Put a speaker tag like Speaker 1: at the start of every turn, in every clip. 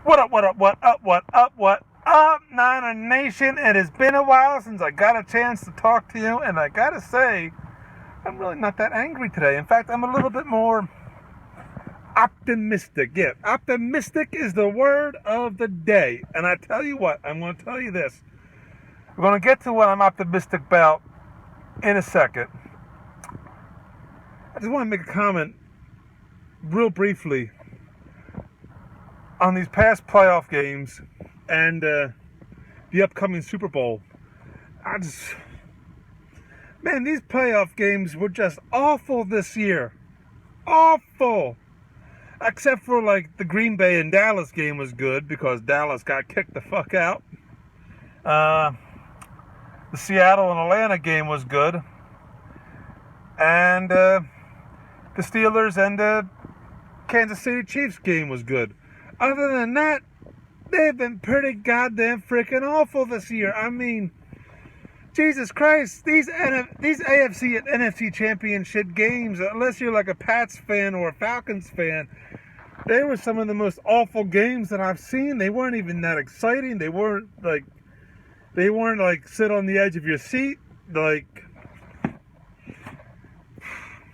Speaker 1: What up, what up, what up, what up, what up, Niner Nation? It has been a while since I got a chance to talk to you, and I gotta say, I'm really not that angry today. In fact, I'm a little bit more optimistic. Yeah, optimistic is the word of the day. And I tell you what, I'm going to tell you this. We're going to get to what I'm optimistic about in a second. I just want to make a comment real briefly on these past playoff games and the upcoming Super Bowl. Man, these playoff games were just awful this year. Awful. Except for like the Green Bay and Dallas game was good because Dallas got kicked the fuck out. The Seattle and Atlanta game was good. And the Steelers and the Kansas City Chiefs game was good. Other than that, they've been pretty goddamn freaking awful this year. I mean, Jesus Christ, these AFC and NFC championship games, unless you're like a Pats fan or a Falcons fan, they were some of the most awful games that I've seen. They weren't even that exciting. They weren't like sit on the edge of your seat. Like,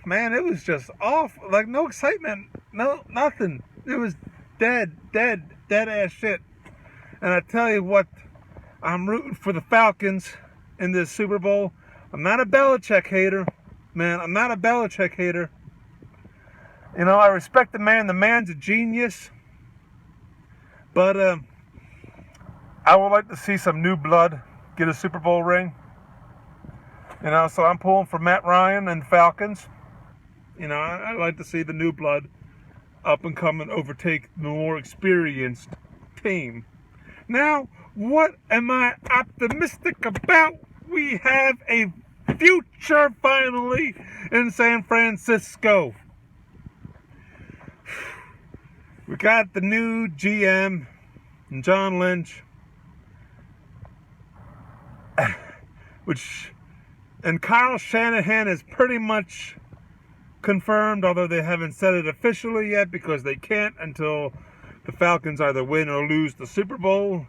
Speaker 1: man, it was just awful. Like, no excitement, no nothing. It was dead ass shit. And I tell you what, I'm rooting for the Falcons in this Super Bowl. I'm not a Belichick hater, man. I'm not a Belichick hater. You know, I respect the man. The man's a genius. But I would like to see some new blood get a Super Bowl ring. You know, so I'm pulling for Matt Ryan and Falcons. You know, I'd like to see the new blood up and come and overtake the more experienced team. Now, what am I optimistic about? We have a future finally in San Francisco. We got the new GM, John Lynch, and Kyle Shanahan is pretty much confirmed, although they haven't said it officially yet because they can't until the Falcons either win or lose the Super Bowl.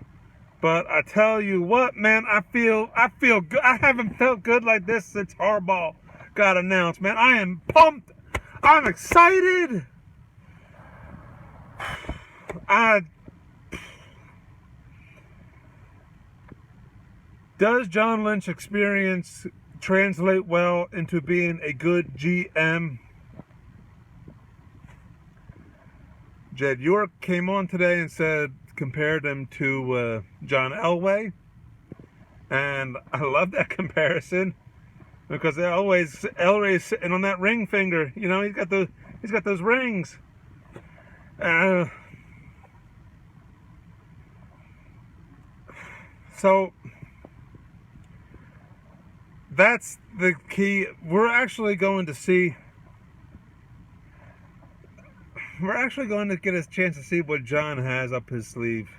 Speaker 1: But I tell you what, man, I feel good. I haven't felt good like this since Harbaugh got announced, man. I am pumped. I'm excited. Does John Lynch experience translate well into being a good GM? Jed York came on today and compared him to John Elway, and I love that comparison because Elway's sitting on that ring finger. You know, he's got those rings. So that's the key. We're actually going to get a chance to see what John has up his sleeve.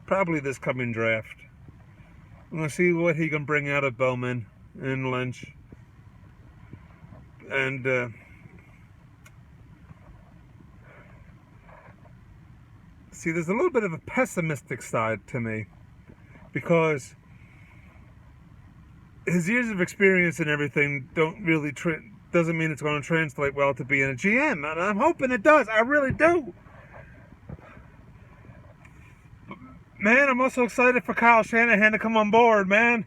Speaker 1: Probably this coming draft. I'm going to see what he can bring out of Bowman and Lynch. And see, there's a little bit of a pessimistic side to me because his years of experience and everything doesn't mean it's going to translate well to being a GM, and I'm hoping it does. I really do. Man, I'm also excited for Kyle Shanahan to come on board, man.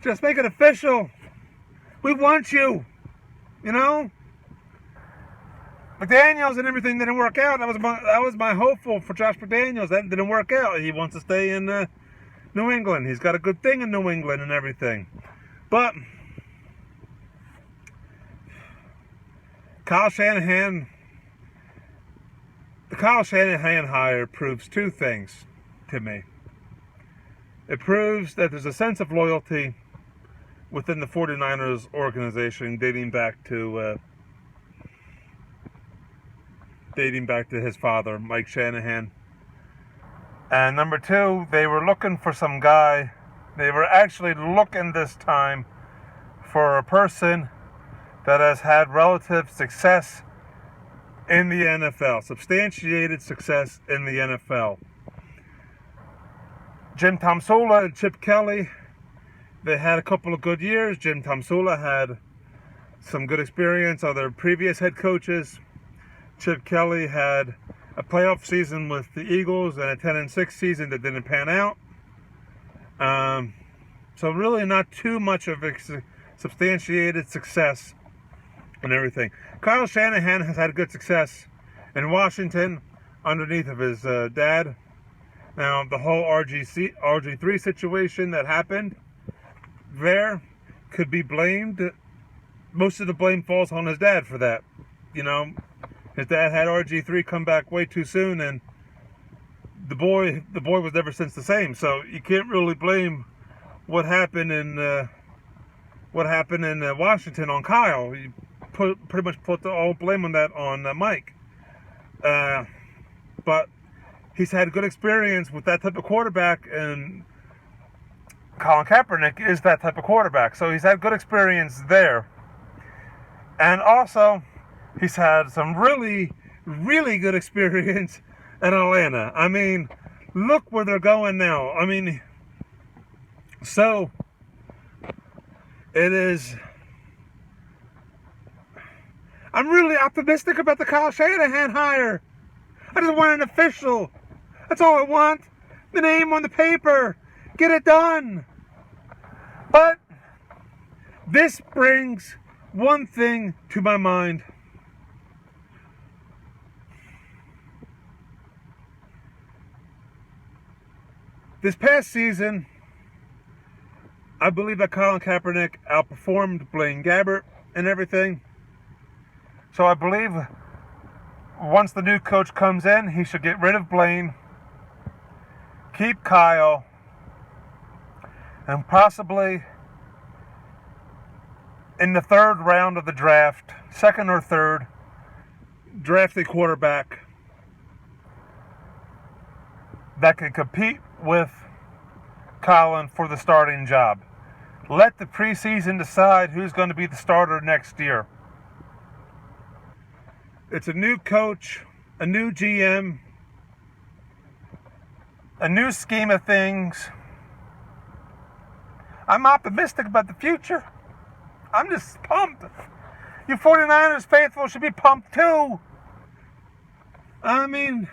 Speaker 1: Just make it official. We want you. You know? McDaniels and everything didn't work out. That was my hopeful for Josh McDaniels. That didn't work out. He wants to stay in New England. He's got a good thing in New England and everything. But the Kyle Shanahan hire proves two things to me. It proves that there's a sense of loyalty within the 49ers organization dating back to his father, Mike Shanahan. And number two, they were looking for some guy. They were actually looking this time for a person that has had relative success in the NFL. Substantiated success in the NFL. Jim Tomsula and Chip Kelly, they had a couple of good years. Jim Tomsula had some good experience. Other previous head coaches. Chip Kelly had a playoff season with the Eagles and a 10-6 season that didn't pan out. So really not too much of a substantiated success and everything. Kyle Shanahan has had good success in Washington underneath of his dad. Now, the whole RG3 situation that happened there could be blamed. Most of the blame falls on his dad for that. You know, his dad had RG3 come back way too soon, and the boy was never since the same. So you can't really blame what happened in Washington on Kyle. You pretty much put all blame on that on Mike. But he's had good experience with that type of quarterback, and Colin Kaepernick is that type of quarterback. So he's had good experience there. And also, he's had some really, really good experience in Atlanta. I mean, look where they're going now. I mean, so it is. I'm really optimistic about the Kyle Shanahan hire. I just want an official. That's all I want. The name on the paper. Get it done. But this brings one thing to my mind. This past season, I believe that Colin Kaepernick outperformed Blaine Gabbert and everything. So I believe once the new coach comes in, he should get rid of Blaine, keep Kyle, and possibly in the third round of the draft, second or third, draft a quarterback that can compete with Colin for the starting job. Let the preseason decide who's going to be the starter next year. It's a new coach, a new GM, a new scheme of things. I'm optimistic about the future. I'm just pumped. You 49ers faithful should be pumped too. I mean,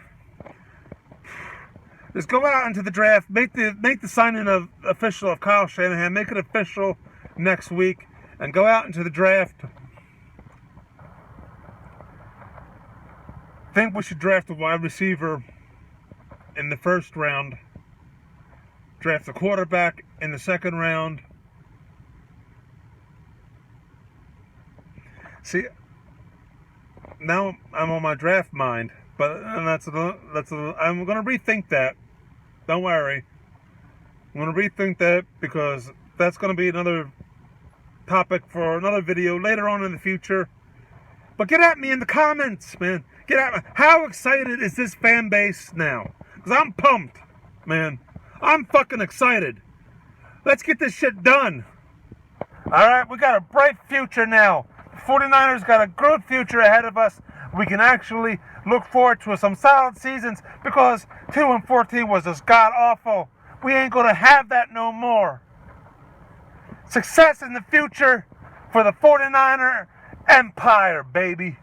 Speaker 1: just go out into the draft, make the signing of official of Kyle Shanahan, make it official next week, and go out into the draft. I think we should draft a wide receiver in the first round. Draft a quarterback in the second round. See, now I'm on my draft mind, but I'm going to rethink that. Don't worry. I'm going to rethink that because that's going to be another topic for another video later on in the future. But get at me in the comments, man. Get at me. How excited is this fan base now? Because I'm pumped, man. I'm fucking excited. Let's get this shit done. Alright, we got a bright future now. The 49ers got a good future ahead of us. We can actually look forward to some solid seasons because 2-14 was just god-awful. We ain't going to have that no more. Success in the future for the 49er Empire, baby.